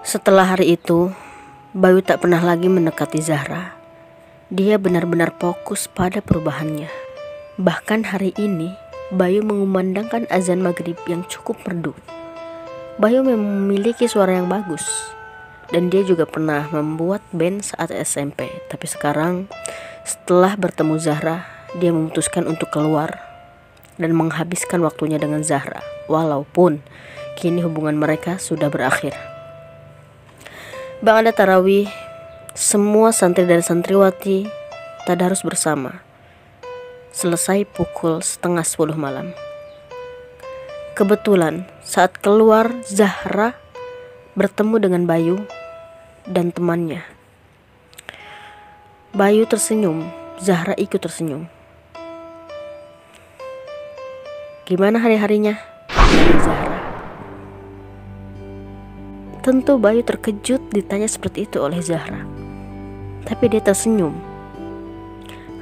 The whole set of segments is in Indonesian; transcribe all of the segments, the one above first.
Setelah hari itu, Bayu tak pernah lagi mendekati Zahra. Dia benar-benar fokus pada perubahannya. Bahkan hari ini, Bayu mengumandangkan azan maghrib yang cukup merdu. Bayu memiliki suara yang bagus, dan dia juga pernah membuat band saat SMP. Tapi sekarang, setelah bertemu Zahra, dia memutuskan untuk keluar dan menghabiskan waktunya dengan Zahra, walaupun kini hubungan mereka sudah berakhir. Ba'da tarawih, semua santri dan santriwati tadarus bersama. Selesai pukul 9:30 malam. Kebetulan saat keluar, Zahra bertemu dengan Bayu dan temannya. Bayu tersenyum, Zahra ikut tersenyum. "Gimana hari-harinya?" tanya Zahra. Tentu Bayu terkejut ditanya seperti itu oleh Zahra. Tapi dia tersenyum.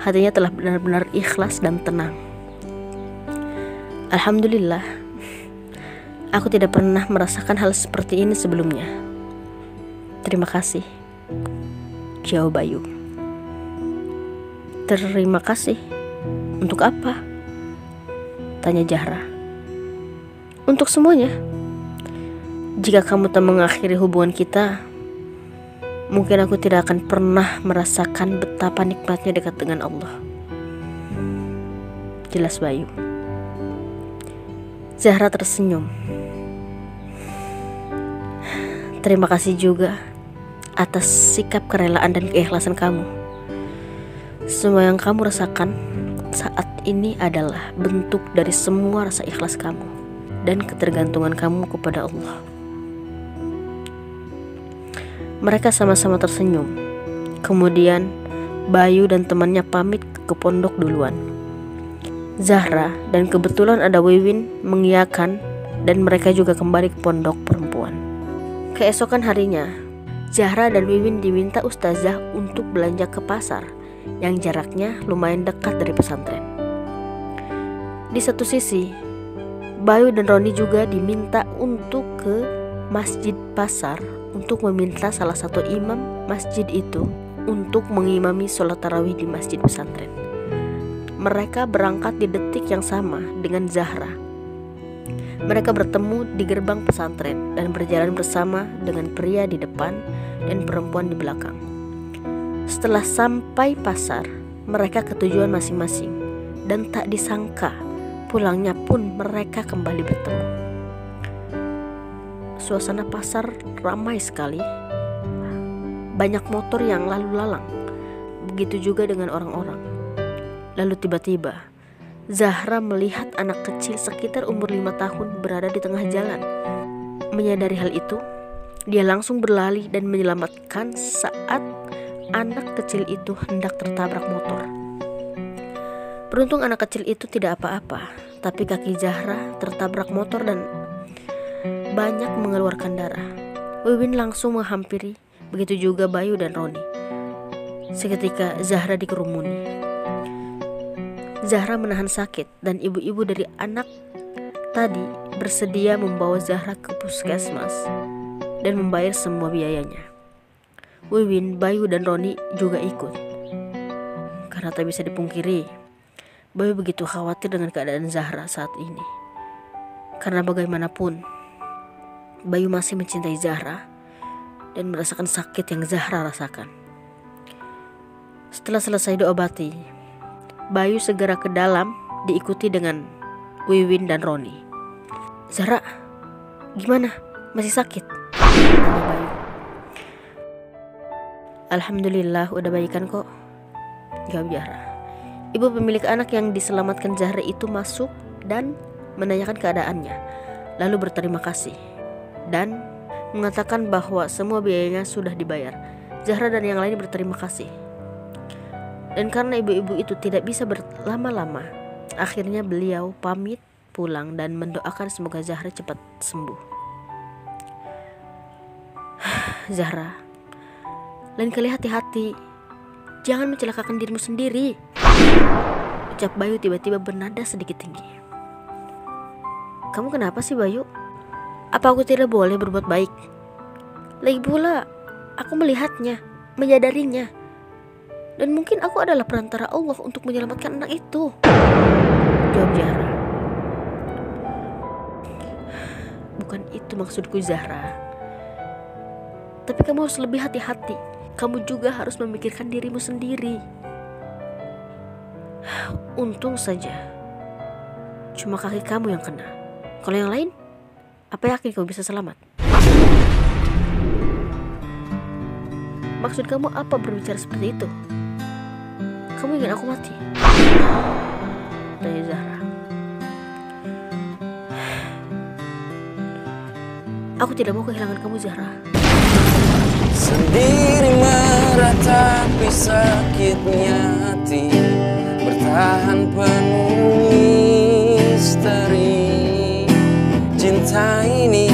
Hatinya telah benar-benar ikhlas dan tenang. "Alhamdulillah, aku tidak pernah merasakan hal seperti ini sebelumnya. Terima kasih," jawab Bayu. "Terima kasih? Untuk apa?" tanya Zahra. "Untuk semuanya. Jika kamu tak mengakhiri hubungan kita, mungkin aku tidak akan pernah merasakan betapa nikmatnya dekat dengan Allah," jelas Bayu. Zahra tersenyum. "Terima kasih juga atas sikap kerelaan dan keikhlasan kamu. Semua yang kamu rasakan saat ini adalah bentuk dari semua rasa ikhlas kamu dan ketergantungan kamu kepada Allah." Mereka sama-sama tersenyum. Kemudian Bayu dan temannya pamit ke pondok duluan. Zahra dan kebetulan ada Wiwin mengiyakan dan mereka juga kembali ke pondok perempuan. Keesokan harinya, Zahra dan Wiwin diminta ustazah untuk belanja ke pasar yang jaraknya lumayan dekat dari pesantren. Di satu sisi, Bayu dan Roni juga diminta untuk ke masjid pasar untuk meminta salah satu imam masjid itu untuk mengimami sholat tarawih di masjid pesantren. Mereka berangkat di detik yang sama dengan Zahra. Mereka bertemu di gerbang pesantren dan berjalan bersama dengan pria di depan dan perempuan di belakang. Setelah sampai pasar, mereka ke tujuan masing-masing dan tak disangka pulangnya pun mereka kembali bertemu. Suasana pasar ramai sekali. Banyak motor yang lalu lalang. Begitu juga dengan orang-orang. Lalu tiba-tiba Zahra melihat anak kecil sekitar umur 5 tahun berada di tengah jalan. Menyadari hal itu, dia langsung berlari dan menyelamatkan saat anak kecil itu hendak tertabrak motor. Beruntung anak kecil itu tidak apa-apa, tapi kaki Zahra tertabrak motor dan banyak mengeluarkan darah. Wiwin langsung menghampiri, begitu juga Bayu dan Roni. Seketika Zahra dikerumuni. Zahra menahan sakit dan ibu-ibu dari anak tadi bersedia membawa Zahra ke puskesmas dan membayar semua biayanya. Wiwin, Bayu dan Roni juga ikut. Karena tak bisa dipungkiri, Bayu begitu khawatir dengan keadaan Zahra saat ini. Karena bagaimanapun, Bayu masih mencintai Zahra dan merasakan sakit yang Zahra rasakan. Setelah selesai diobati, Bayu segera ke dalam diikuti dengan Wiwin dan Roni. "Zahra, gimana? Masih sakit?" tanya Bayu. "Alhamdulillah udah baikan kok," jawab Zahra. Ibu pemilik anak yang diselamatkan Zahra itu masuk dan menanyakan keadaannya, lalu berterima kasih dan mengatakan bahwa semua biayanya sudah dibayar. Zahra dan yang lain berterima kasih. Dan karena ibu-ibu itu tidak bisa berlama-lama, akhirnya beliau pamit pulang dan mendoakan semoga Zahra cepat sembuh. "Zahra, lain kali hati-hati. Jangan mencelakakan dirimu sendiri," ucap Bayu tiba-tiba bernada sedikit tinggi. "Kamu kenapa sih, Bayu? Apa aku tidak boleh berbuat baik?" Lagi pula, aku melihatnya, menyadarinya. Dan mungkin aku adalah perantara Allah untuk menyelamatkan anak itu. Jawab Zahra. Bukan itu maksudku, Zahra. Tapi kamu harus lebih hati-hati. Kamu juga harus memikirkan dirimu sendiri. Untung saja cuma kaki kamu yang kena. Kalau yang lain, apa yakin kamu bisa selamat? Maksud kamu apa berbicara seperti itu? Kamu ingin aku mati? Tanya Zahra. Aku tidak mau kehilangan kamu, Zahra. Sendiri meratapi sakitnya hati, bertahan penuh misteri. Cinta ini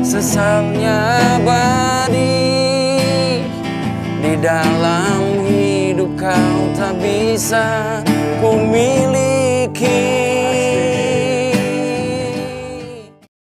sesalnya abadi, di dalam hidup kau tak bisa ku miliki.